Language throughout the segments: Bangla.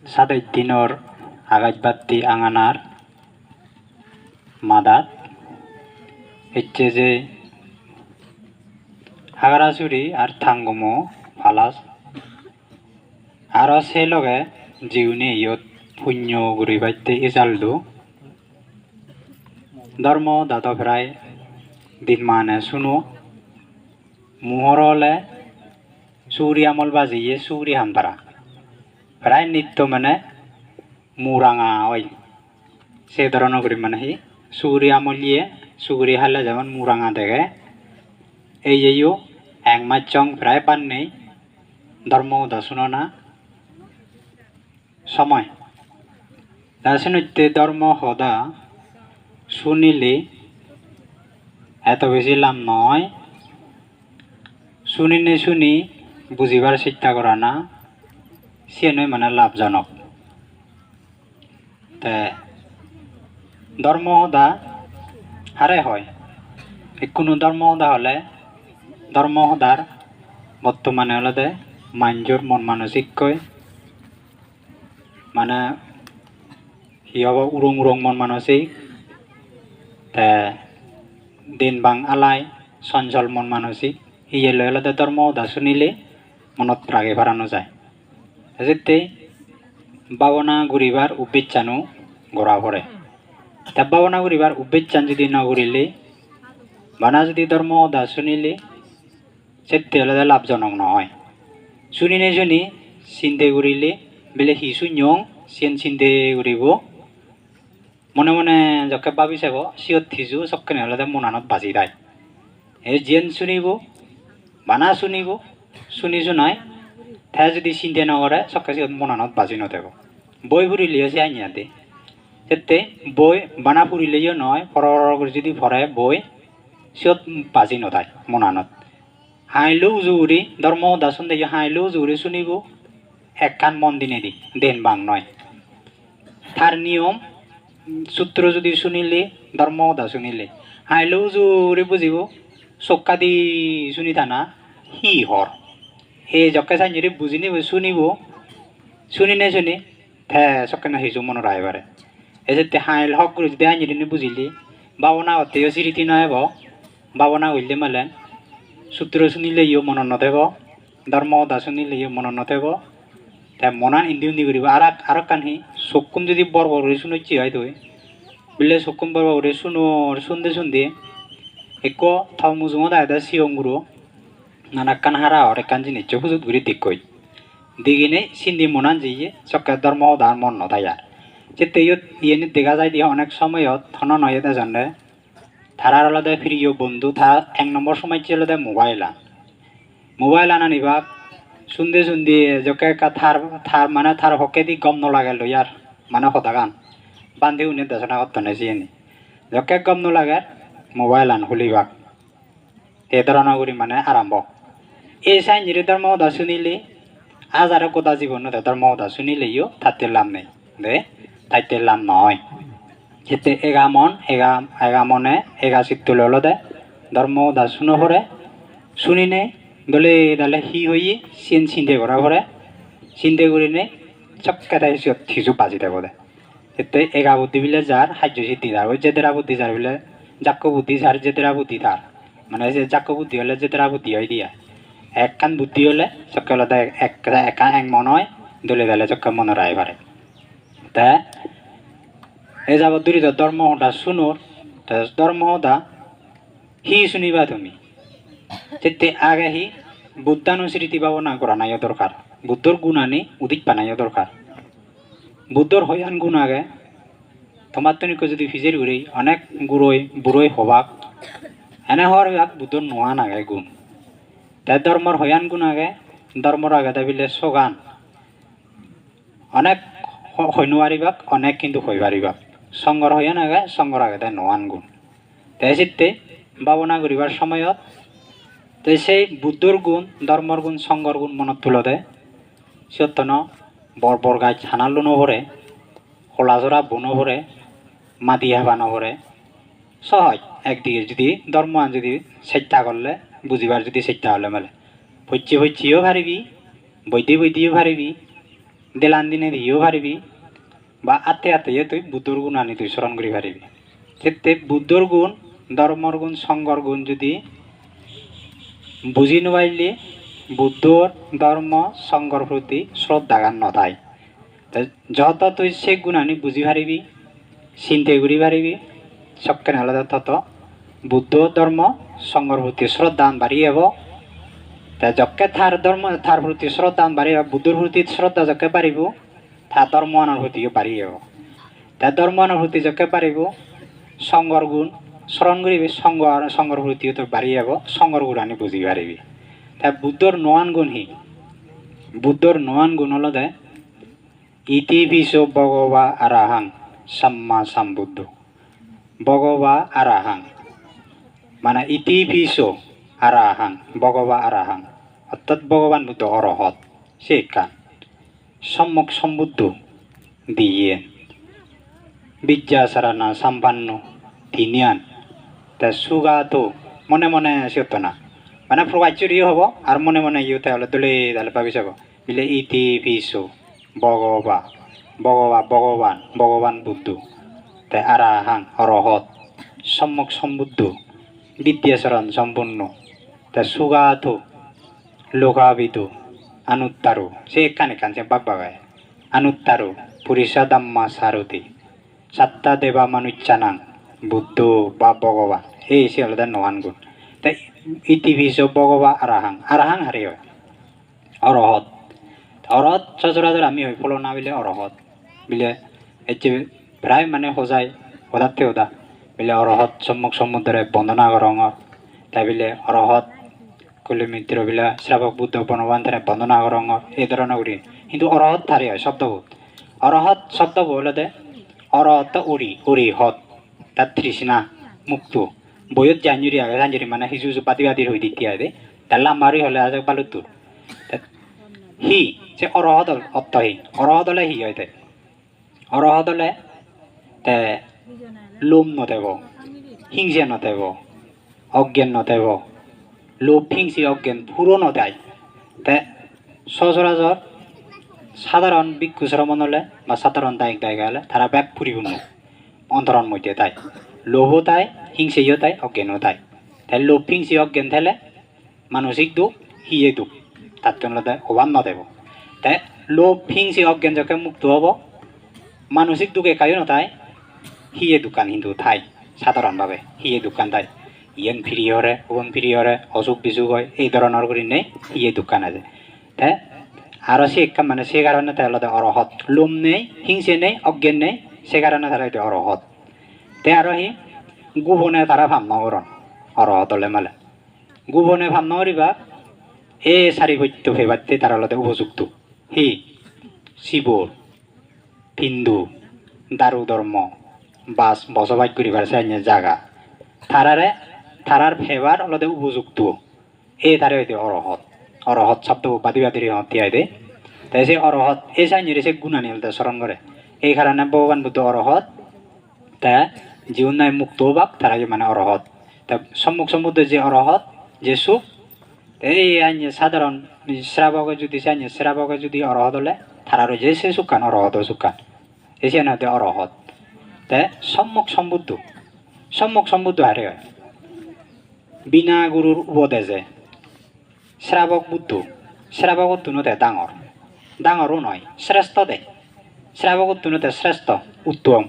সাতাইদিনর আগাজবাতি আঙানার মাদাত হচ্ছে যে হাগারাচুরি আর থাঙ্গমো ফালাস আর সে লগে জিউনি ইয়ত পুণ্য গুরি বাইতে ইজালদু ধর্ম দাত প্রায় দিন মানে শুনো মুহর হলে সুরি আমল বাজিয়ে সুরি হামতারা প্রায় নিত্য মানে মুরাঙা ওই সে ধরনের করি মানে হি সুরি আমলিয়ে সুরি হালে যেমন মুরাঙা দেখে এই যেও এক মাস চং প্রায় পান নেই ধর্ম শুনো না সময় দাসনত্যে ধর্ম হদা শুনিলে এত বেশি লাভ নয় শুনি শুনি বুঝিবার চেষ্টা করা না সে নয় মানে লাভজনক ধর্ম হদা হারে হয় কোনো ধর্ম হদা হলে ধর্ম হদার বর্তমানে হলে মানজোর মন মানসিককৈ মানে হি হব উরং উরং মন মানসিক দিন বাং আলাই চঞ্চল মন মানসিক ইয়ে লয় হলে ধর্ম হদা শুনিলে মনত রাগে ভাড়ানো যায় যেতে ভাবনা ঘুরিবার উদ্বেচ্ছানো গড়া পড়ে তা ভাবনা ঘুরিবার উদ্বেচ্ছান যদি না ঘুরিলে বানা যদি ধর্ম হদা শুনিলে সেতে হলে লাভজনক নহয় শুনি নে শুনি চিন্তে ঘুরিলে বেলে হিসু নিয়ং চিন চিন্তে ঘুরিব মনে মনে যকে ভাবি চাব সিয়ত থিজু চকনে হলে মনানত বাজি দেয় এই যেন শুনিব বানা শুনিব শুনি শুনাই তাই যদি চিন্তে নকৰে চকে সিয়ত মনানত বাজি নথাব বই ফুৰিলেও চাই নিয়াতে সেতে বই বানা ফুৰিলেও নহয় ফৰ যদি ফৰে বই সিয়ত বাজি নথায় মনানত হাইলেও জুৰি ধর্ম দাসন দেখি হাইলেও জুৰি শুনিব এক কান মন দিনে দি দেন বাং নয় তার নিয়ম সূত্র যদি শুনিলে ধর্ম দা শুনিলে হাইলেও জুরি বুঝিব চক্কা দি শুনি থানা হি হর হে জকে চাই বুঝি নিব শুনিব শুনি নে শুনি থে চকে না হিজু মনত আহিবারে এই যে হাইল হক করে যদি আইনি বুঝিলি ভাবনা হতেও চিরিতি নহব ভাবনা হইলে মেলে সূত্র শুনিলে ইও মনত নথেব ধর্ম দা শুনিলে ইও মনত নথেব তাই মনান ইন্দি উন্দি করিব আর কানহি চকুম যদি বর বর করে শুনেছি হয়তো বলে চকুম বর বর করে শুনতে শুনতে এক থাও মুজুমো দায়দা সিয়ংগুরু নানা কান হারা আর কান জিনিস হুজুত ঘুরে দিকই দিগিনে সিন্ধি মনান যাইয়ে চক্কা ধর্ম দার মন নথায় যেতে ইয়ে দেখা যায় দিয়ে অনেক সময়ত থন নয় জানে তারার আলাদা প্রিয় বন্ধু তার এক নম্বর সময় ছিল মোবাইল আনা নিবা শুনতে শুনতে যকে থার মানে থার হকে দি গম নলাগে লইয়ার মানে হতা গান বান্ধি উনি দেশনা করতে নেছিনি যকে গম নলাগে মোবাইল আন হুলিবাক এ ধরনের করি মানে আরম্ভ এই চাই নিরে ধর্ম দা শুনিলে আজ আর গোটা জীবন ধর্ম দা শুনিলেও তাতে লাভ নেই দে তাইতে লাভ নয় যেতে এগা মন এগা মনে এগা চিত্ত লল দে ধর্ম দা শুনো পরে শুনি নে দলে দালে হি হইয়ে চিন চিন্তে করা পরে চিন্তে করি নে চক্কা তাই থিজু বাজি দেব দে এতে এগা বুদ্ধি বিলে যার সাহায্য সিদ্ধি যার ওই যেতেরা বুদ্ধি যার বিলে জাক্য বুদ্ধি যার যেতেরা বুদ্ধি তার মানে যে জাক্য বুদ্ধি হলে যেতেরা বুদ্ধি হয় দিয়া এক কান বুদ্ধি হলে চক্কা হলে একা এক মন হয় দলে দালে চক্কা মনে রায় পারে তা এ যাব দূরিত ধর্ম হদা শুনোর ধর্ম হদা হি শুনিবা তুমি যেতে আগে হি বুদ্ধানুস্মৃতি ভাবনা করা নাই দরকার বুদ্ধর গুণ আনি উদিক বানাইও দরকার বুদ্ধর হয়ান গুণ আগে তোমার তনিক যদি ফিজের উড়ি অনেক বুড়ই হবাক এনে হওয়ার বুদ্ধর নোয়ান আগে গুণ তাই ধর্মর হয়ান গুণ আগে ধর্মর আগে দাবিলে সগান অনেক হইনুয়ারিবাক অনেক কিন্তু হইবারিবাক সঙ্গর হইয়ান আগে সঙ্গর আগে তাই নোয়ান গুণ তাই চিত্তে ভাবনা করিবার সময়ত তাই সেই বুদ্ধর গুণ ধর্মর গুণ সঙ্গর গুণ মনত তুলে দেয় সত্যন বর বর গাছ হানালো নভরে হলাজরা বনো ভরে মাদি হাবা নভরে সহজ একদিকে যদি ধর্ম যদি চেষ্টা করলে বুঝিবার যদি চেষ্টা হলে মেলে ভজ্যিও পারিবি বৈদ্যিও পারিবি দেলান দিনে দিয়েও পারিবি বা আতে আতে তুই বুদ্ধর গুণ আনি তুই স্মরণ করি পারিবি সেতে বুদ্ধর গুণ ধর্মর গুণ সংঘর গুণ যদি বুঝি নপাইলে বুদ্ধর ধর্ম সংঘর প্রতি শ্রদ্ধা গান নথায় যত তুই সে গুণ আনি বুঝি পারিবি চিন্তা করি পারিবি সবখানে আলাদা তত বুদ্ধ ধর্ম সংঘর প্রতি শ্রদ্ধা বাড়ি যাব তা যকে থার ধর্ম থার প্রতি শ্রদ্ধা বাড়ি বুদ্ধর প্রতি শ্রদ্ধা যকে পারিব তার ধর্ম আনার প্রতিও বাড়ি যাব তার ধর্ম আনার প্রতি যকে পারিব সংঘর গুণ স্মরণ করিবি সংঘর প্রতিও তোর বাড়ি যাব সংঘর গুণ আনি বুঝি পারিবি তা বুদ্ধর নোয়ান গুণ হি বুদ্ধর নোয়ান গুণ হল দে ইতি বিশ ভগবা আরাহাং সাম্মা সাম্বুদ্ধ ভগবা আরাহাং মানে ইতি বিশ আরাহাং ভগবা আরাহাং অর্থাৎ ভগবান বুদ্ধ অরহত সে কান সম্যক সম্বুদ্ধ দিয়ে বিদ্যাসারানা সম্পন্ন তিনিয়ান তা সুগা তো মনে মনে সিত না মানে প্রবাচ্যরই হব আর মনে মনে ইউ তাহলে দলে তাহলে পাবি যাব বিলে ইতি বিশ ভগবা ভগবা ভগবান ভগবান বুদ্ধ তাই আরাহাং অরহত সম্যক সম্বুদ্ধ বিদ্যাচরণ সম্পন্ন তা সুগাত লোকাবিদ আনুত্তারু সে এখানে কান সে বাগ বাগায় আনুত্তারু পুরিষা দাম্মা সারথি সাত্তা দেবা মানুচ্চানাং বুদ্ধ বা ভগবান এই সে আলাদা নোয়ান গুণ তাই ইতিবিশ ভগবা আরাহাং আরাহাং হারে হয় অরহত অরহত সচরাচর আমি হই ফলো না বিলে অরহত বিলে এই যে প্রায় মানে সজাই সদাতে সদা বিলে অরহত সম্মুখ সমুদ্রে বন্দনা করঙর তাই বিলে অরহত কলি মিত্র বিলা শ্রাবক বুদ্ধ বনবান তারা বন্দনা করঙর এই ধরনের উড়ি কিন্তু অরহত থারে হয় শব্দবোধ অরহত শব্দবোধ হলে দে অরহত উড়ি উড়ি হত তার তৃষ্ণা মুক্ত বইত জাঞ্জুরি আগে জাঞ্জুরি মানে হিজু পাতি পাতির হই দিতে আগে তার লাম্বারি হলে আজ বালুতুর হি যে অরহত অর্থহীন অরহত হলে হি হয় অরহত হলে তে লোম নথেব হিংসা নথেব অজ্ঞান নথেব লোভ হিংসি অজ্ঞান পুরো নথায় তে সচরাচর সাধারণ ভিক্ষু শ্রমণ হলে বা সাধারণ দায়িক দায়িকা হলে তারা ব্যাগ পরিপূর্ণ অন্তরণ মধ্যে তাই লোভও তাই হিংসেও তাই অজ্ঞানও তাই তাই লোভ হিংসি অজ্ঞান থাকলে মানসিক দুঃখ হিয়ে দুঃখ তার জন্য অভাব নদেব তাই লোভ হিংসি অজ্ঞান যখন মুক্ত হব মানসিক দুঃখ একাই নতাই হিয়ে দোকান কিন্তু ঠাই সাধারণভাৱে হিয়ে দোকান ঠাই ইয়েন ফিরি হরে ওন ফিরি হরে অসুখ বিসুখ হয় এই ধরনের করে নেই হিয়ে দোকান আছে তাই আরও সে মানে সে কারণে তাহলে অরহত লোম নেই হিংসে নেই অজ্ঞান নেই সে কারণে তারা এটা অরহত তে আরো হি গোপনে তারা ভাবনা করন অরহত হলে মেলে গোপনে ভাবনা করিবা এই চারিপত্য ভেবাতে তার হলতে উপযুক্ত হি শিবর হিন্দু দারু ধর্ম বাস বসবাস করিবার চাইনে জায়গা তারারে তারার ফেবার হলতে উপযুক্ত এই তারে হইতে অরহত অরহত শব্দ বাদি বাদির হতিয়াই দে তাই সে অরহত এই চাইনে সে গুণানি হলতে স্মরণ করে এই কারণে ভগবান বুদ্ধ অরহত তা জীবন নাই মুক্ত বাক তারা মানে অরহত তা সম্মুখ সমুদ্র যে অরহত যে সুখ এই আইনে সাধারণ শ্রাবকে যদি চাইনে শ্রাবকে যদি অরহত হলে তারারও যে সে সুখান অরহত সুখান এসে না অরহত তা সম্মুখ সম্বুদ্ধ হারে হয় বিনা গুরুর উপদেশে শ্রাবক বুদ্ধ শ্রাবক তুনতে ডাঙর ডাঙরও নয় শ্রেষ্ঠ দে শ্রাবক তুনতে শ্রেষ্ঠ উত্তম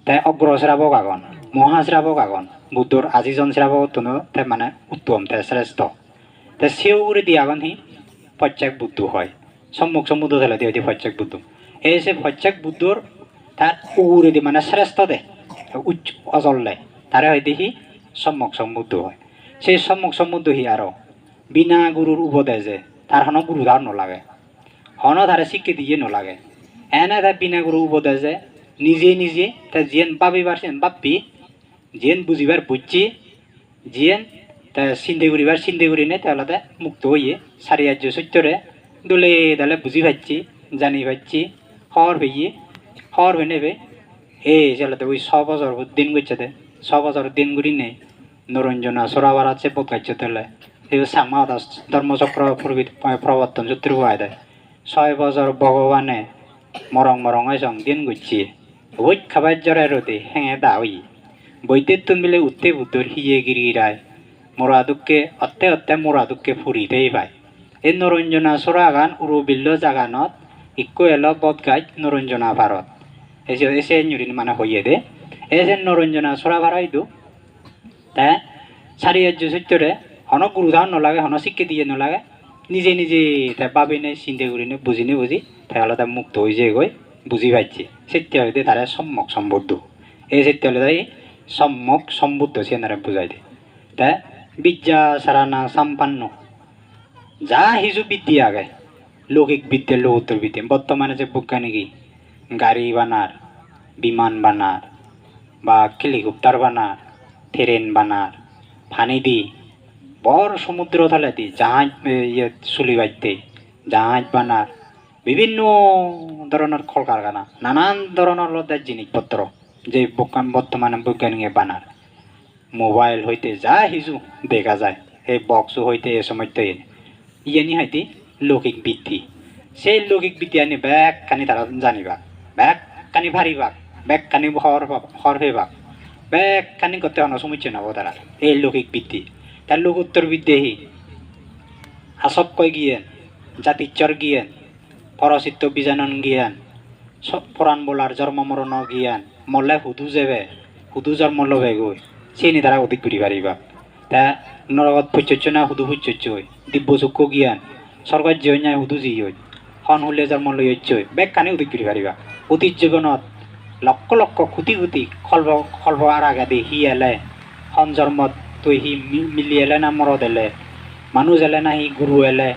তাই অগ্র শ্রাবক আগন মহাশ্রাবক আগন বুদ্ধর আজিজন শ্রাবক তুনতে মানে উত্তম তাই শ্রেষ্ঠ তাই সেও করে দিয়ে আগন হি প্রত্যেক বুদ্ধ হয় সম্মুখ সমুদ্র ধেলে দিয়ে প্রত্যেক বুদ্ধ এই সে প্রত্যেক বুদ্ধর তার উড়ে দি মানে শ্রেষ্ঠ দে উচ্চ অজল দেয় তারে হয় দেখি সম্মুখ সমুদ্র হয় সেই সম্মুখ সমুদ্র হি আরো বিনা গুরুর উপদেশে তার হন গুরু ধার নলাগে হন তারে স্বীকৃতি দিয়ে নলাগে এনে তার বিনা গুরু উপদেশে নিজে নিজে তা যেন পাবি পারছেন বাপি যেন বুঝিবার বুঝছি যেন তা চিন্তা করিবার চিন্তা করি নেই তাহলে মুক্ত হইয়ে সারি আর্য সত্যরে দলে তাহলে বুঝি পাচ্ছি জানি পাচ্ছি খবর পেয়ে খবর পেয়ে নেবে এই চালাতে ওই 6 বছর দিন করছে 6 বছর দিন করি নেই নরঞ্জনা সরাবার আছে বোধ কাছে তাহলে এই সামা দাস ধর্মচক্র প্রবর্তন সূত্র পায় দেয় 6 বছর ভগবানে মরং মরং এসং দিন গুছি ওই খাবার জরে রোদে হ্যাঁ দাওই বইতে তুন মিলে উত্তে বুদ্ধর হিয়ে গিরিরায় মোরাদুককে অত্তে মোরাদুককে ফুরি দেই ভাই এই নরঞ্জনা সোরাগান উরু বিল্ল জাগানত ইকো এলো বদগাই নরঞ্জনা ভারত এসে নিউরিন মানে হইয়ে দে এসে নরঞ্জনা সোরা ভারাই দু তা সারি সত্যরে হন গুরুধান নলাগে হন শিক্ষে দিয়ে নলাগে নিজে নিজে তা বাবিনে চিন্তা করিনে বুঝিনে বুঝি তাহলে তা মুক্ত হয়ে যে গই বুঝি পাইছে সত্য হইতে তারা সম্যক সম্বুদ্ধ এই সত্য হলে তাই সম্যক সম্বুদ্ধ সে নারে বুঝাই দে তা বিদ্যা সারানা সম্পন্ন যা হিজু বিদ্যা আগে লৌকিক বিদ্যা লোকোত্তর বিদ্যা বর্তমানে যে বৈজ্ঞানিক গাড়ি বানার বিমান বানার বা হেলিকপ্টার বানার ট্রেন বানার ফানি দি বড় সমুদ্র তলে দি জাহাজ চুলি বাইতে জাহাজ বানার বিভিন্ন ধরনের কলকারখানা নানান ধরনের জিনিসপত্র যে বর্তমানে বৈজ্ঞানিক বানার মোবাইল হইতে যা হিজু দেখা যায় এই বক্স হইতে এ সময় ইয়ানি হইতে লৌকিক বৃত্তি সেই লৌকিক বৃত্তি আনি ব্যাগ কানি তারা জানিবা ব্যাগ কানি ভারিবাক ব্যাগ কানি হর হইবাক ব্যাগ কানি করতে হন সমুচ্চ নব তারা এই লৌকিক বৃত্তি তার লোকোত্তর বিদ্যেহি আসব কয় গিয়েন জাতিচর গিয়েন পরচিত্ত বীজানন জ্ঞান পুরাণ বলার জন্ম মরণ জ্ঞান মল্লে হুদু জন্ম লবে গই চিনি তারা অধিক ঘুরি পারিবা তা নরগত ফুচ্ছ না হুদু ফুচ্ছ দিব্য চক্ষু জ্ঞান স্বর্গত জিয় হুদু জি হই হন হুলে জন্ম লই হই বেগ কানি অধিক ঘুরি পারিবা অতীত জীবনত লক্ষ লক্ষ কোটি কোটি খলব আর আগা দে হি এলে হন জন্মত তুই হি মিলি এলে না মরদ এলে মানুষ এলে না হি গুরু এলে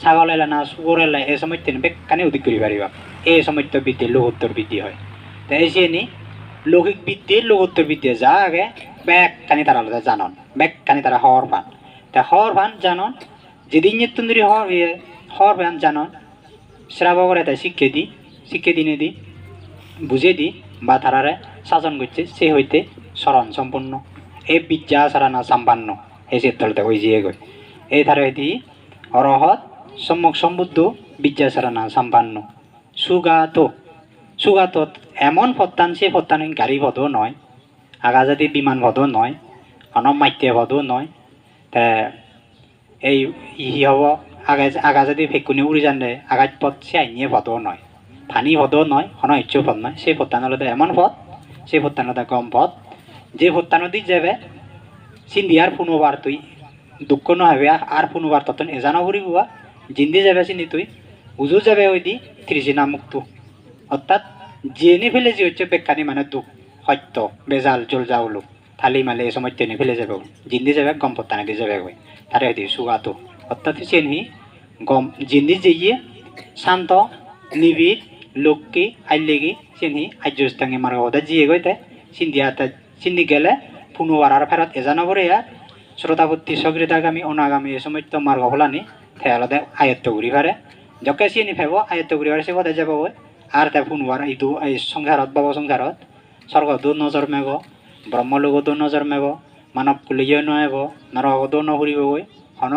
ছাগল এলে না শুকুর এলে এই সময় তিনি বেগ কানি অধিক ঘুরি পারিবা এই সময় তো বিদ্যে লোকোত্তর বৃদ্ধি হয় তা এসে নি লৌকিক বিদ্যে লোকোত্তর বিদ্যে যা আগে ব্যাগ কানি তারা আলাদা জানন ব্যাগ কানি তারা হওয়ার ভান তা হওয়ার ভান জানন যেদিন তুন্দরি হওয়ার ভান জানন শ্রাবকরে তাই শিক্ষে দিনে দি বুঝে দি বা তারারে শাসন করছে সে হইতে স্মরণ সম্পূর্ণ এই বিদ্যা সারানা সম্পন্ন এই চিত্রতে ওই জিয়ে গই এই ধারে হইতে অরহত সম্যক সম্বুদ্ধ বিদ্যা সারানা সম্পন্ন সুগাত এমন ফত্তান সে ফত্তান গাড়ি ভদও নয় আগাজাতি বিমান ভদও নয় অনমাইত্য ভদও নয় তা এই ই হব আগাজাতি ফেকুনি উড়ি জানে আগাজ পথ সে আইনিয়ে ভদও নয় ফানি ভদও নয় হন ইচ্ছু পথ নয় সেই ফত্তান হলে এমন পথ সেই ফত্তান হলে গম পথ যে ফত্তান দি যাবে চিন্দি আর পুনবার তুই দুঃখ নহবে আর পুনবার ততন এজানো করি বুয়া জিন্দি যাবে চিনি তুই উজু যাবে ওই দি ত্রিজিনা মুক্ত অর্থাৎ জেনে ফেলে যে হচ্ছে বেকানি মানে দুঃখ সত্য বেজাল জল যাওলো থালি মালে এই সময় টেনে ফেলে যাবে জিন্দি যাবে গম পত্তানে দিয়ে যাবে গই তারে হইতে সুগাতো অর্থাৎ চেনহি গম জিন্দি যেয়ে শান্ত নিবিড় লোককে আইলেগি চেনহি আজ্যস্থাঙ্গে মার ওদের জিয়ে গই তাই চিন্দি গেলে পুনবার আর ফেরত এজানো করে আর শ্রোতাবর্তী সক্রিয়তাগামী অনাগামী এই সময় তো মার্গ ফলানি খেয়ালতে আয়ত্ত ঘুরি পারে যকে চিনি ফেব আয়ত্ত ঘুরি পারে সে বোধে যাব আর তাই পুনবার ইদু এই সংসারত বাব সংসারত স্বর্গতো নজর মেব ব্রহ্মলোকতো নজর মেব মানব কুলিয়ে নব নরকতো নঘুরিব গই হন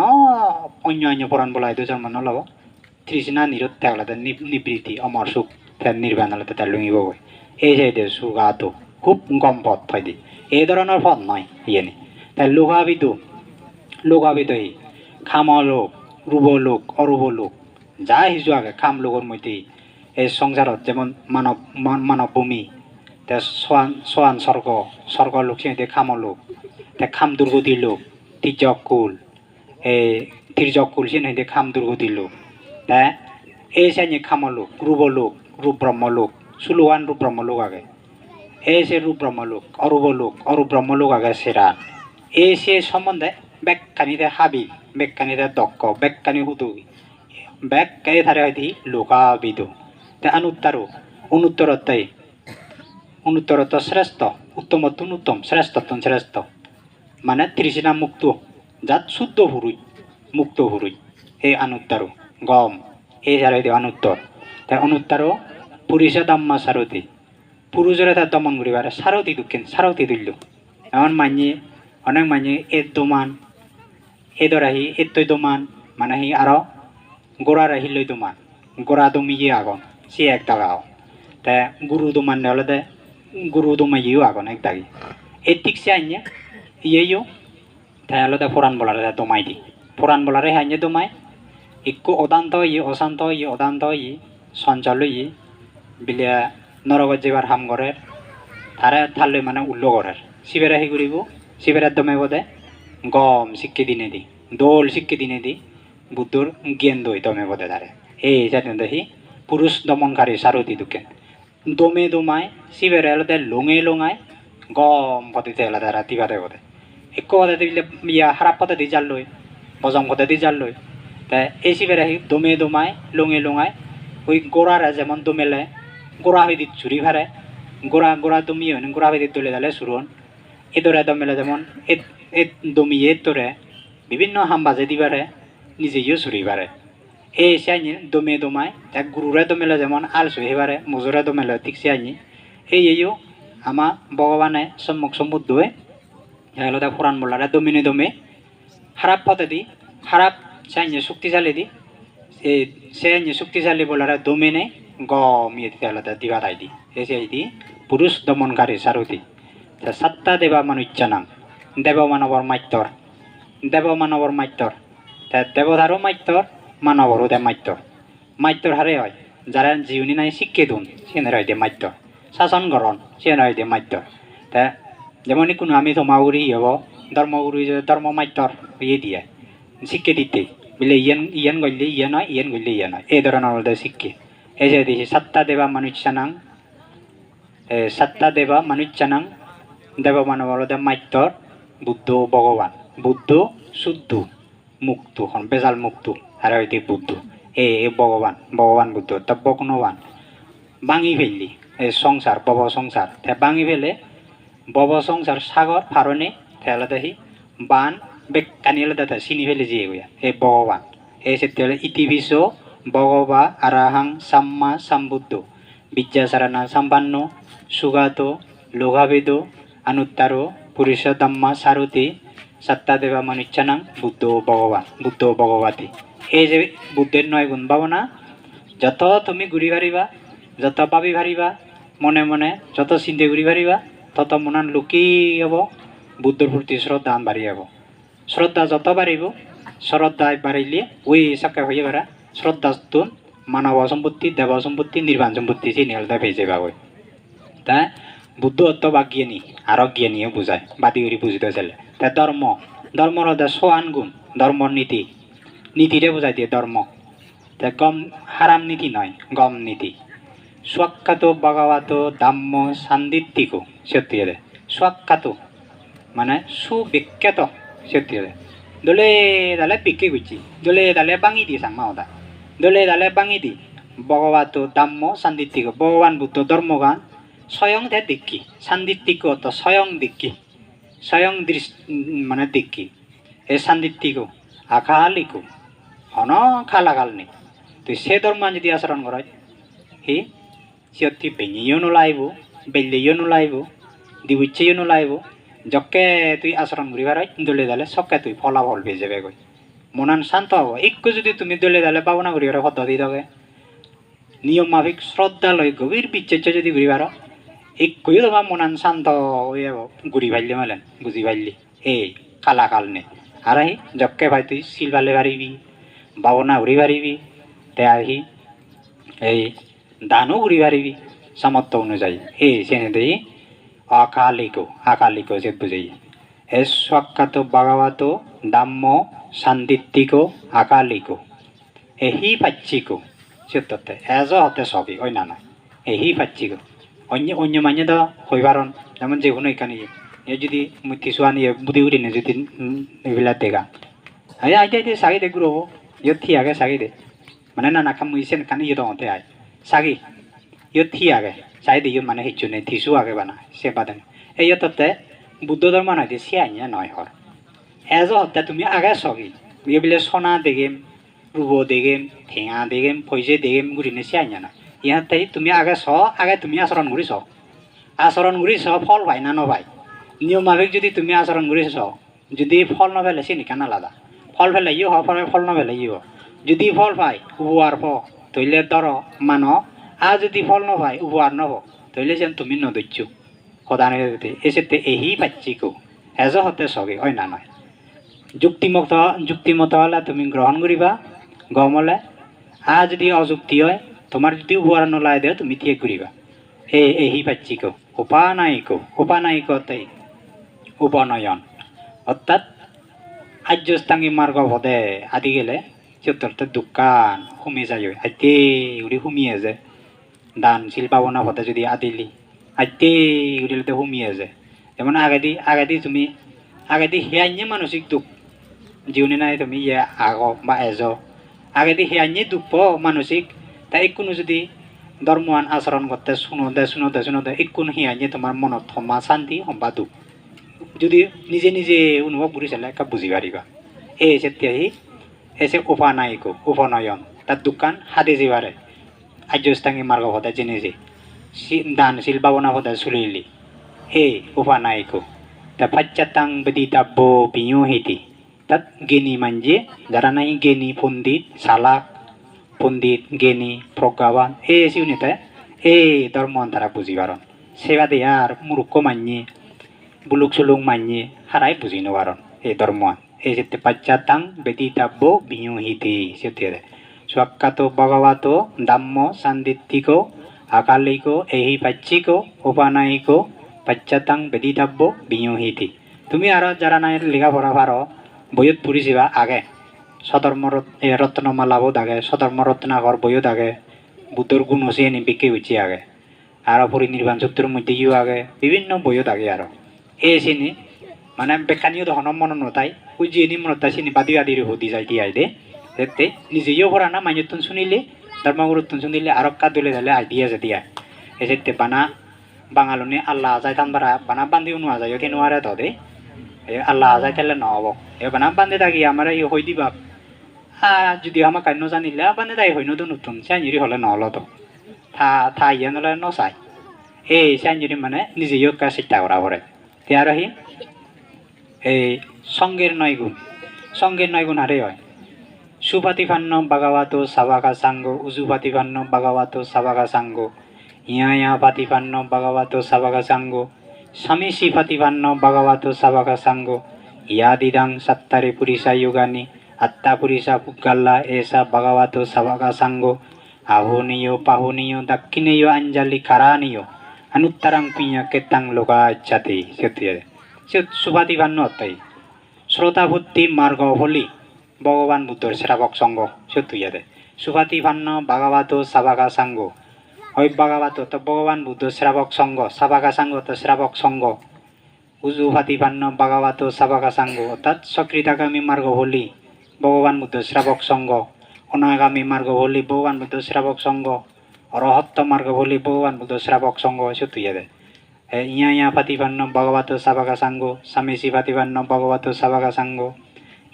অন্য পুরাণ বলা এই জন্ম নলব তৃষ্ণা নিরোধ থাকলে নিবৃত্তি অমর সুখ নির্বাণ হলে তাই লুঙিব গই এই যে সুগাতো খুব গম পথ হয় দি এই ধরনের পথ নয় ইয়ে তাই লোকাবিদ হি খাম লোক রূপ লোক অরূপ লোক যা হিজু আগে খাম লোকের মধ্যে এই সংসারত যেমন মানব ভূমি তে সোয়ান স্বর্গ লোক সে খাম লোক তে খাম দুর্গতি লোক তির্যকুল এই তির্যকুল সে খাম দুর্গতি লোক তে এই সে খাম লোক রূপ ব্রহ্ম লোক সুলুয়ান রূপ ব্রহ্ম লোক আগে এই সে রূপ ব্রহ্মলোক অরূপ ব্রহ্মলোক আগে সেরা এই সে সম্বন্ধে ব্যাখ্যানিতে হাবি ব্যাখ্যানিতে দক্ষ ব্যাখ্যানি হুদু ব্যাখ্যানি ধারে হয়তো লোকাবিদ তে অনুত্তরত্ব শ্রেষ্ঠ উত্তমত্বন উত্তম শ্রেষ্ঠত্বন শ্রেষ্ঠ মানে তৃষ্ণা মুক্ত যাত শুদ্ধ হুরুই মুক্ত হুরুই এই অনুত্তর গম এই ধারে হয়তো অনুত্তর তাই অনুত্তর পুরিষা দাম্মা সারথী পুরুষরা তার দমন করিবার সারথি দিল এমন অনেক মানিয়ে এর দোমান এদরাহি এতই দোমান মানে হি আরো গোড়া রাহি লই দোমান গোড়া দমিয়ে আগুন সে এক দাগাও তা গুরু দোমান হলে দে গুরু দমাইও আগুন এক দাগি এই ঠিক সে আইনে ইয়েও তাই হলো দে পুরাণ বলারে দমাই দি পুরাণ বলারে হাইনে দমাই একটু অদান্ত ই অশান্ত ই অদান্ত ই সঞ্চাল ই বিলে নরগত যেবার হাম করে তারে থালে মানে উল্লো করে শিবেরা হি করিব শিবেরার দমে বোধে গম শিক্ষে দিনে দি দোল শিক্ষে দিনে দি বুদ্ধর জ্ঞান দই দমে বোধে তারে এই জাতীয় দেখি পুরুষ দমনকারী সারথী দুকেন দমে দমায় শিবের এলাতে লঙে লঙায় গম পদ্ধতি আলাদা রাতি বাদে বোধে এক পদ্ধতি ইয়া খারাপ পদ্ধতি জাল লই বজম পদ্ধতি জাল লই তা এই শিবের আহি দমে দমায় লঙে লঙায় ওই গোড়ারা যেমন দমেলে গোড়া হয়ে দি চুরি ভারে গোড়া গোড়া দমিয়ে গোড়া হয়ে দলে দালে সুরন এদরে দমেলে যেমন দমিয়ে তোরে বিভিন্ন হাম বাজে দিবারে নিজেও চুরি বারে এই সে আইনি দমে দমায় এক গুরুরে দমেলে যেমন আল চুহি বারে মজুরে দমেলে ঠিক সে আইনি এইও আমা ভগবানে সম্মুখ সমুদ্রে হলো তা পুরাণ বলারে দমিনে দমে খারাপ পথে দি খারাপ চাইনি শক্তিশালী দি সে শক্তিশালী বলারে দমিনে গমিয়ে দিতে হলো তা দিবা তাই দি এসে দি পুরুষ দমনকারী সারথী সাতটা দেবা মানুচ্যানাং দেব মানবর মাত্যর দেব মানবর মাত্যর দেবধারও মাত্যর মানবরও দে মাত্যর মাত্যর হারে হয় যারা জীবনী নাই শিক্ষে দুন সেনের হয় দে মাত্য শাসন গরণ সেনের হয় দে মাত্য তা যেমন কোনো আমি ধর্মগুরু হব ধর্মগুরু ধর্ম মাত্যর ইয়ে দিয়ে শিক্ষে দিতে বলে ইয়ান গড়লে ইয়ে নয় ইয়ান গড়লে ইয়ে নয় এই ধরনের শিক্ষে এই যে দিয়েছে সাতটা দেবা মানুষ্যানাং সাতটা দেবা মানুষ্যানাং দেব মানবর দে মাত্যর বুদ্ধ ভগবান বুদ্ধ শুদ্ধ মুক্ত হন বেজাল মুক্ত আর হইতে বুদ্ধ এ ভগবান ভগবান বুদ্ধ তা বকনবান ভাঙি ফেললি এই সংসার বব সংসার ভাঙি ফেলে বব সংসার সাগর ফারণে তাহলে দেখি বান বেকানিলে দাদা চিনি ফেলে যে গিয়া এই ভগবান এই সেতলে ইতিবিশ ভগবা আরাহাং সাম্মা সাম্বুদ্ধ বিদ্যাসারানা সাম্পান্ন সুগাত লোঘাবেদ আনুত্তারো পুরুষ দাম্মা সারথী সাত্তা দেবা মানুচ্যানাং বুদ্ধ ভগবান বুদ্ধ ভগবতী এই যে বুদ্ধের নয় গুণ ভাবনা যত তুমি ঘুরি পারিবা যত পাবি পারিবা মনে মনে যত চিন্তা ঘুরি পারিবা তত মনান লুকি হব বুদ্ধর প্রতি শ্রদ্ধা বাড়ি যাব শ্রদ্ধা যত বাড়িব শ্রদ্ধা বাড়িলে ওই সাক্ষা হয়ে পারা শ্রদ্ধা মানব সম্পত্তি দেব সম্পত্তি নির্বাণ সম্পত্তি চিনি আলাদা ভেজে পাবো তা বুদ্ধ অর্থ বা জ্ঞানী আরো জ্ঞানীও বুঝায় বাদি করে বুঝতে চাইলে তা ধর্ম ধর্মর সোয়ান গুণ ধর্মর নীতি নীতিরে বুঝাই দিয়ে ধর্ম তা গম হারাম নীতি নয় গম নীতি স্বাক্ষাত ভগবত দাম্য সান্দিত্তিকো সত্যি স্বাক্ষাত মানে সুবিখ্যাত সত্যি দলে দালে বিক্রি করছি দলে দালে ভাঙি দিয়ে সাংমা ওটা দলে দালে ভাঙি দি ভগবত দাম্য সান্দিত্তিকো ভগবান বুদ্ধ ধর্মগান স্বয়ং দে দেখি সান্দিত্তিক তো স্বয়ং দেখি স্বয়ং মানে দেখি এ সান্দিত্তিক আকালিকো হন খালাকাল নেই তুই সে ধর্ম যদি আচরণ করায় হি সিয়তি ভেঙিও নোলাইব বেলিও নোলাইব দিবুচ্ছেও নোলাইব যকে তুই আচরণ করি পারাই দলে দালে সবকে তুই ফলাফল পেয়ে যাবে গই মনান শান্ত হব একটু যদি তুমি দলে দালে পাবনা করি পারো পদ্ধতি থাকে নিয়ম মাফিক শ্রদ্ধা লয় গভীর বিচ্ছেদ যদি ঘুরি পারো একই তোমার মনান শান্ত হয়ে যাব ঘুরি পারলি মেলেন বুঝি পারলি এই কালা কাল নে আর আহি যকে ভাই তুই শিল পালে পারিবি ভাবনা ঘুরি পারিবি তে আহি এই দানও ঘুরি পারিবি সামর্থ্য অনুযায়ী এই সেনে দেই আকালিক যে বুঝাই এ সাক্ষাৎ ভগবত দাম্য সান্দিত্তিক আকালিক এহি পাচ্ছিক সত্যতে এজ হতে সবই ওই না এহি পাচ্ছিক অন্য মানে তো হইবারণ যেমন যে কোনো এখানে এ যদি থিসুয়া নিয়ে বুদ্ধি উঠি নে যদি এইবিলাক দেখা আই আইতে সাগি দে গুরু ইয়ে থি আগে সাগি দে মানে না খাম ইসেন কানে ইয়ে দতে আই সাগি ইয়ে থি আগে সাই দে ইয়ে মানে হিচু নে থিসু আগে বানা সে বাদেন এই ততে বুদ্ধ ধর্ম নয় যে সে আইয়া নয় হর এজ হত্যা তুমি আগে সগি ইয়ে বলে সোনা দেগেম রূপ দেগেম ঠেঙা দেগেম পয়সা দেগেম ঘুরিনে সে আইয়া না ইহাতে তুমি আগে আগে তুমি আচরণ করি ফল পাই না নপাই নিয়ম মাফিক যদি তুমি আচরণ করি যদি ফল নপেলে সে নিকান আলাদা ফল ফেলে ইয়ে ফল নপেলে ইয়ে যদি ফল পাই উপহার তৈলে ধরো মানো যদি ফল নপায় উপহার নব তৈলে যেন তুমি নদৈচ্য সদানে এসেতে এহি পাচ্ছিকো এজ হতে সগে হয় না নয় যুক্তিমত হলে তুমি গ্রহণ করিবা গম হলে যদি অযুক্তি হয় তোমার যদি উপহার নলায় দেয় তুমি ত্যাগ করিবা এহি পাচ্ছিকো উপানায়িকতে উপনয়ন অর্থাৎ আর্যস্থাঙ্গী মার্গ পদে আদি গেলে চতুর্থ দোকান হুমে যায় আইতে উড়ি হুমিয়ে যে দান শিল পাবনা পদে যদি আদিলি আইতে উড়িলতে হুমিয়ে যে যেমন আগে তুমি আগে হিয়াইnye মানসিক দুঃখ জিউনি নাই তুমি ইয়ে আগ বা এজ আগে হিয়াইnye দুঃখ মানসিক তাই কোনো যদি ধর্মান আচরণ করতে শুনোতে একোন হিয়াইnye তোমার মনত সমা শান্তি সম্বা দুঃখ যদি নিজে নিজে অনুভব কৰি চালে একা বুজি পাৰিবা এই সেতিয়াহি এসে উপনয়ন তার দোকান হাতে যাবারে আর্যস্থাঙ্গী মার্গ পদে জেনে যে দান শিল পাবনা পদে চলিলি উপানায়িক তা পাশ্চাত্যাং বেদিতাব্য বিয়ো হেতি তাত জ্ঞানী মানজে যারা নাই জ্ঞানী পণ্ডিত চালাক পণ্ডিত জ্ঞানী প্রজ্ঞাবান সিউনিতে ধর্ম তারা বুঝি পারন সেবা দিয়ে আর মূর্খ মানিয়ে বুলুক সুলুক মানিয়ে হারাই বুঝি নপারন ধর্ম যেতে পাশ্চাত্যাং বেদিতাব্য বিয়ো হিতি সেতে স্বাক্ষাত ভগবত দাম্য সান্দিত্তিক আকালিক এহি পাচ্ছিক উপানায়িক পাশ্চাত্যাং বেদিতাব্য বিয়ো হিতি তুমি আর যারা নাই লেখাপড়া পারো বইত পড়িছিবা আগে সধর্ম রত্নমালাবো দাগে সধর্ম রত্নাকর বইও দাগে বুদ্ধর গুণ হচ্ছে এনে বিকে হচ্ছে আগে আর পরিনির্বাণ সূত্রের মধ্যে ইউ আগে বিভিন্ন বইও দাগে আর চিনি মানে বেখানিও ধরনের মন নতাই ওই যিনি মনতা চিনি বাদি হদি যাই দিয়ে দে দেখতে নিজেও পড়া না মাইনতুন শুনিলে ধর্মগুরুত্বন শুনিলে আর কাদলে ধালে আইডিয়া যে দিয়া এসেতে বানা বাঙালনি আল্লাহ যাই তানবারা বানা বান্ধিও নোয়া যায় কেন আর দে আল্লাহ যাই তাহলে নহব বানা বান্ধে থাকি আমার এই হই দিবা যদি আমার কান্য জানিলে বান্ধে তাই হইন তো নতুন চাইনি হলে নহল তো থা ইয়ে নলে নচাই চাইনি মানে নিজেও চেষ্টা করা পড়ে আর সঙ্গের নয় গুণ হারে হয় সুপাতিপান্ন ভাগবত সাবাকা সাঙ্গ উজুপাতিপান্ন ভাগবত সাবাকা সাঙ্গ ইয়া পাতিপান্ন ভাগবত সাবাকা সাঙ্গ স্বামী পাতিপান্ন ভাগবত সাবাকা সাঙ্গ ইয়াদিদাং সত্তারে পুরিষা যোগানি আত্মা পুরিষা পুগাল্লা এসা ভাগবত সাবাকা সাঙ্গ আহনীয় পাহনীয় দাক্ষিণেয় আঞ্জালি কারানীয় অনুত্তরাং পিয়া কেতাং লোকা ইচ্ছাতে সুপাতিপান্ন অর্থাৎ শ্রোতাভূতি মার্গ হলি ভগবান বুদ্ধর শ্রাবক সঙ্গ সত্যিয়াদে সুপাতিপান্ন ভাগবত সাবাকা সাঙ্গ ওই ভাগবত তো ভগবান বুদ্ধ শ্রাবক সঙ্গ সাবাকা সাঙ্গ তো শ্রাবক সঙ্গ উজুপাতিপান্ন ভাগবত সাবাকা সাঙ্গ অর্থাৎ সকৃতাগামী মার্গ হলি ভগবান বুদ্ধ শ্রাবক সঙ্গ অনাগামী মার্গ হলি ভগবান বুদ্ধ শ্রাবক সঙ্গ অরহত্ত মার্গ হলি ভগবান বুদ্ধ শ্রাবক সঙ্গ সত্যিয়াদে ইয়া পাতিপান্ন ভাগবত সাবাকা সাঙ্গ স্বামী পাতিপান্ন ভাগবত সাবাকা সাঙ্গ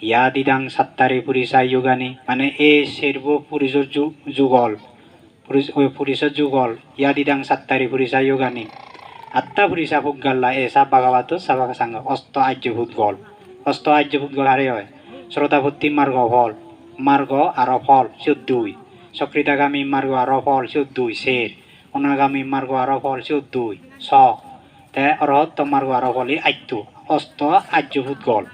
ইয়াদিদাং সত্তারে পুরিষা যোগানি মানে সর্ব পুরুষের যুগল পুরুষের যুগল ইয়াদিদাং সত্তারে পুরিষা যোগানি আত্মা পুরিষা ফুগাল্লা এসা ভাগবত সাবাকা সাঙ্গ অষ্ট আর্যভূত গল হারে হয় শ্রোতাভূতি মার্গ আর ফল 14 সকৃতাগামী মার্গ আর ফল 14 শের অনাগামী মার্গ আর ফল 14 ছ তে অরহত্ত মার্গ আর ফলি আত্য অষ্ট আর্যভূত গল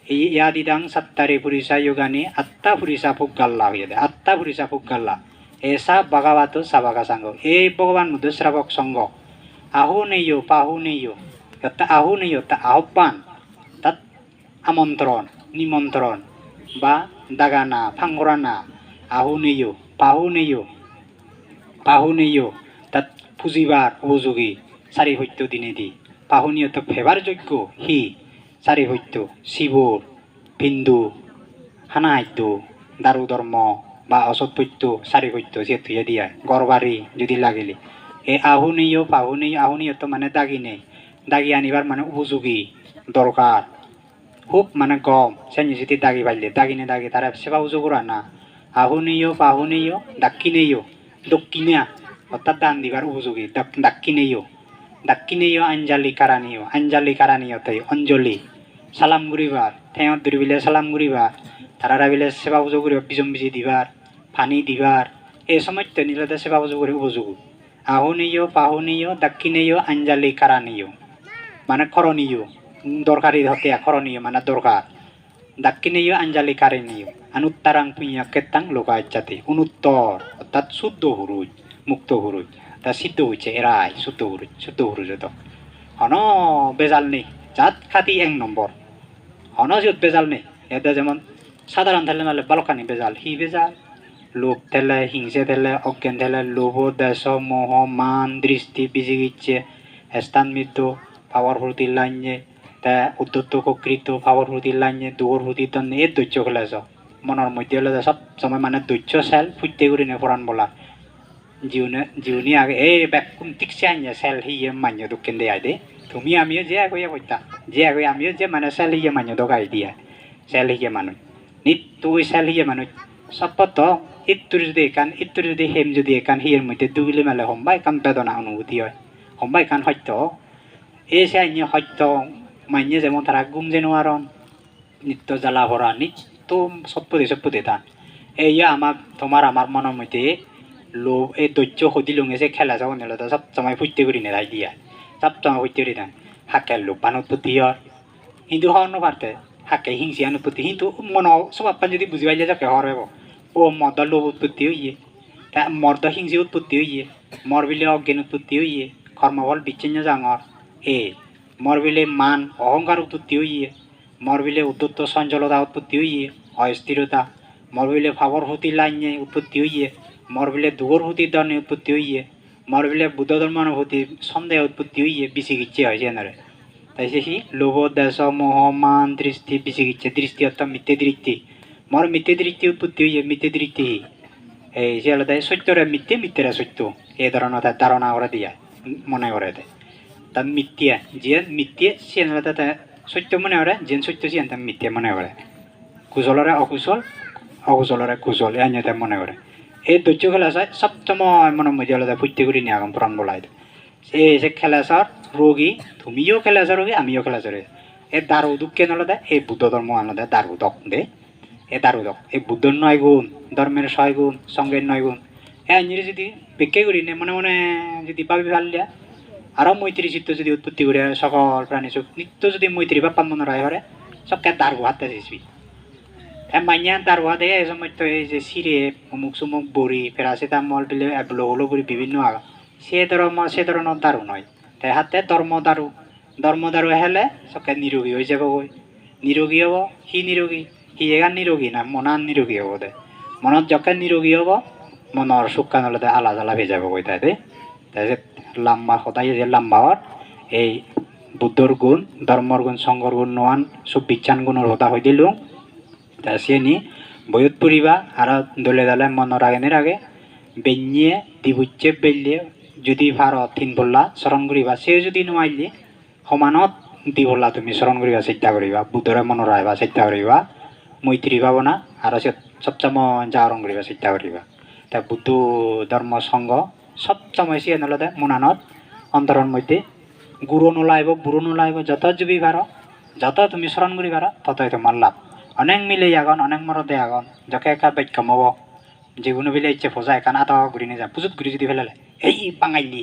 ইয়াদিদাং সত্তারে পুরিষা যোগানি আত্মা পুরিষা ফুগাল্লা হয়ে দেয় আত্মা পুরিষা ফুগাল্লা এসা ভাগবত সাবাকা সাঙ্গ ভগবান বুদ্ধ শ্রাবক সঙ্গ আহুনেয় পাহুনেয় আহুনেয় তা আহ্বান তাত আমন্ত্রণ নিমন্ত্রণ বা দাগানা ফাঙ্গরানা আহুনেয় পাহুনেয় তাত পুজিবার উপযোগী চারি সত্য দিনে দি পাহুনীয় তো ফেবার যোগ্য হি চারি সত্য শিৱৰ বিন্দু হানাহাদ্য দাৰু ধৰ্ম বা অসৎপত্য চারি সত্য যেহেতু দিয়া গড়বাড়ি যদি লাগিলে আহুনীয় পাহুনীয় তো মানে দাগি আনিবার মানে উপযোগী দরকার খুব মানে গম সেন যদি দাগি পাইলে দাগিনে তারা সেবা উজু করা না আহুনীয় পাহুনীয় দক্ষিণা অর্থাৎ দান দিবার উপযোগী দাক্ষিণেয় আঞ্জালি কারানীয় তাই অঞ্জলি সালাম করিবার ঠেঙত ধরি বিলে সালাম করিবার তারা বিলে সেবা পুজো করিবার বিজম বিজি দিবার পানি দিবার এই সময়তে নিলে সেবা করে উপযোগী আহুনীয় পাহুনীয় দাক্ষিণীয় আঞ্জালি কারানীয় মানে করণীয় দরকারি হতে করণীয় মানে দরকার দাক্ষিণীয় আঞ্জালি কারণীয় অনুত্তরাং পুণ্য কেতাং লোকাজ্জাতি অনুত্তর অর্থাৎ শুদ্ধ হুরুজ মুক্ত হুরুজ তা সিদ্ধ হয়েছে এরাই শুদ্ধ হুরুজ তো হন বেজাল নেই জাত খাতি এক নম্বর হন যত বেজাল নেই এটা যেমন সাধারণ থেলে মানে বালকানি বেজাল হি বেজাল লোভ থেলে হিংসে থেলে অজ্ঞান থেলে লোভ দেশ মোহ মান দৃষ্টি বিজিগিচ্ছে স্থান মৃত্যু পাওয়ার ফুর্তি লাইনে তা উদ্যত কৃত পাওয়ার ফুর্তি লাইনে দৌড় ফুর্তি দন এই দৈর্য খেলেছ মনের মধ্যে হলে সব সময় মানে দৈর্য সেল ফুটতে করি নে ফরান বলা জীবনী আগে এই ব্যাকুম ঠিকছে আইনে সেল হিয়ে মান্য দক্ষিণ দিয়ে আই দে তুমি আমিও যে আগে কইতা যে আগে আমিও যে মানে সেল হিয়ে মান্য দোকাই দিয়া সেল হিয়ে মানুষ নিত তুই সেল হিয়ে মানুষ সপত ইত্তুর যদি হেম যদি একান হিয়ের মধ্যে দুগিলে মেলে সম্বা একান বেদনা অনুভূতি হয় সম্বা একান সত্য এই সে আইনে সত্য মাইনে যেমন তারা গুম যেন আর নিত্য জ্বালা ভরা নিত্য সপ্পদে তা এই আমাক তোমার আমার মনের মধ্যে লোভ এই দৈর্য সদি লঙেছে খেলা যাব নিলে সব সময় ফুটতে করি নেই দিয়া সব সময় ফুটতে করি দেন হাকের লোভ বানুৎপত্তি হয় কিন্তু হওয়ার পারতে হাকে হিংসি অনুৎপত্তি কিন্তু মন সব আপনার যদি বুঝি পাইলে যাকে হওয়ার ও মদ লোভ উৎপত্তি হইয়ে তা মর্দ হিংসি উৎপত্তি হইয়ে মর বিলে অজ্ঞান উৎপত্তি হইয়ে কর্মফল বিচ্ছিন্ন জাঙর মর বিলে মান অহংকার উৎপত্তি হইয়ে মর বিলে উদ্যত্ত সঞ্চলতা উৎপত্তি হইয়ে অস্থিরতা মর বিলে ভাবর ভূতি লাইনে উৎপত্তি হইয়ে মর বিলে দুগর ভূতির দনে উৎপত্তি হইয়ে মর বিলে বুদ্ধ ধর্মানুভূতি সন্দেহ উৎপত্তি হইয়ে বিচিকিচ্ছে হয় সেনারে তাই সে লোভ দেশ মোহ মান দৃষ্টি বিচিকিচ্ছে দৃষ্টি অর্থাৎ মিথ্যে দৃষ্টি মর মিথ্যে দৃষ্টি উৎপত্তি হইয়ে মিথ্যে দৃষ্টি এই সে আলাদা সত্যরে মিথ্যেরা সত্য এই ধরনের তার ধারণা করে দিয়া মনে করে দেয় তার মিথ্যা যে মিথ্যে সে আলাদা সত্য মনে করে যে সত্য সে তার মিথ্যা মনে করে কুশলরে অকুশল অকুশলরে কুশল এনে তাই মনে করে এই ধৈর্য খেলা চাই সবসময় মনে মধ্যে আলাদা ফুটতে করি নিয়ে আগম প্রাণ বলাই সে খেলা চার রোগী তুমিও খেলা আছো রোগী আমিও খেলা আছো এই দারু দুঃখে নলদা এই বুদ্ধ ধর্ম আলাদা দারু দক দে এ দারু দক এই বুদ্ধর 9 গুণ ধর্মের 6 গুণ সঙ্গের 9 গুণ এ যদি বিক্রি করি নে মনে মনে যদি পাবি ভালিয়া আরও মৈত্রী চিত্ত যদি উৎপত্তি করে সকল প্রাণী সুখ নিত্য যদি মৈত্রী বা পান মনে রায় হরে সবকে দারু হাতে দিসবি মাইয়া দারু হাতে এই সময় তো এই যে সিরে অমুক সুমুক বড়ি প্যারাসিটামল বিলে হলো বড়ি বিভিন্ন আগা সে ধরনের দারু নয় তাই হাতে ধর্ম দারু হেলে সবকে নিরোগী হয়ে যাব গই নিরোগী হব সি এগান নিরোগী না মনান নিরোগী হব দে মনত যকে নিরোগী হব মনৰ সুখ কানলে আলা জ্বালা ভেজে যাব গই তাই লাম্বা সদায় যে লাম্বাহত এই বুদ্ধর গুণ ধর্মর গুণ সংঘর গুণ নোয়ান সব বিজ্ঞান গুণের হতা হয়ে দিলুম তা সে নি বয়ত পড়িবা আর দলে দলে মনের আগে বেঞ্জিয়ে দিবুচ্ছে বেলিয়ে যদি ভারত তিন বললা স্মরণ করিবা সে যদি নোয়াইলে সমানত দি বললা তুমি স্মরণ করিবা চেষ্টা করিবা বুদ্ধরে মনৰ আইবা চেষ্টা করিবা মৈত্রী ভাবনা আর সে সবসময় জাগরণ করিবা চেষ্টা করিবা তা বুদ্ধ ধর্ম সংঘ সবসময় সে নলদে মনানত অন্তরের মধ্যে গুরু নোলাইব যত জুবি ভার যত তুমি স্মরণ করি ভার ততই তোমার লাভ অনেক মিলে আগন অনেক মরদে আগন যকে একা বাক্য মব যেগুলো বিলে ইচ্ছে ফোজা একান আতা ঘুরি নিয়ে যা পুজুত ঘুরি যদি ফেলালে এই বাঙাইলি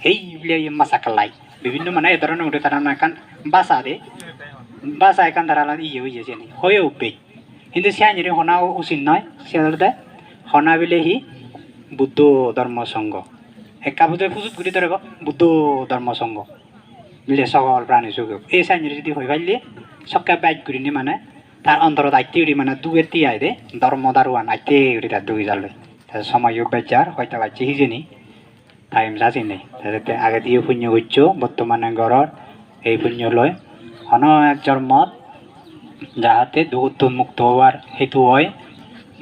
এই বিলে মাছা কালাই বিভিন্ন মানে এ ধরনের উঠে তারা একান বাসা একান তারা হয়েছে হয়ে উঠবে কিন্তু সে আইনি হনা উচিত নয় সে হনা বিলে হি বুদ্ধ ধর্ম সংঘ একা বুদ্ধ পুজুত ঘুরি ধরে বুদ্ধ ধর্ম সংঘ বিলে সকল প্রাণী সুখ এই সাইনি যদি হয়ে পাইলে সবকে বাইক ঘুরি নি মানে তার অন্তরত আইতে উড়ি মানে দুয়ের তি আই দে ধর্ম দারুয়ান আইতে উড়ি তার দুই জালে সময় বেচার হয়তো বাচ্চা হিজেনি টাইম যাচি নেই আগে দিয়ে পুণ্য করছো বর্তমানে ঘর এই পুণ্য লয় অন এক জন্মত যাহাতে দুঃখ মুক্ত হওয়ার হেতু হয়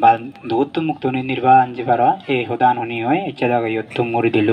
বা দুঃখ মুক্ত নির্বাণ যে পার এই সদান শুনি হয় ইচ্ছা জায়গায় মরি দিল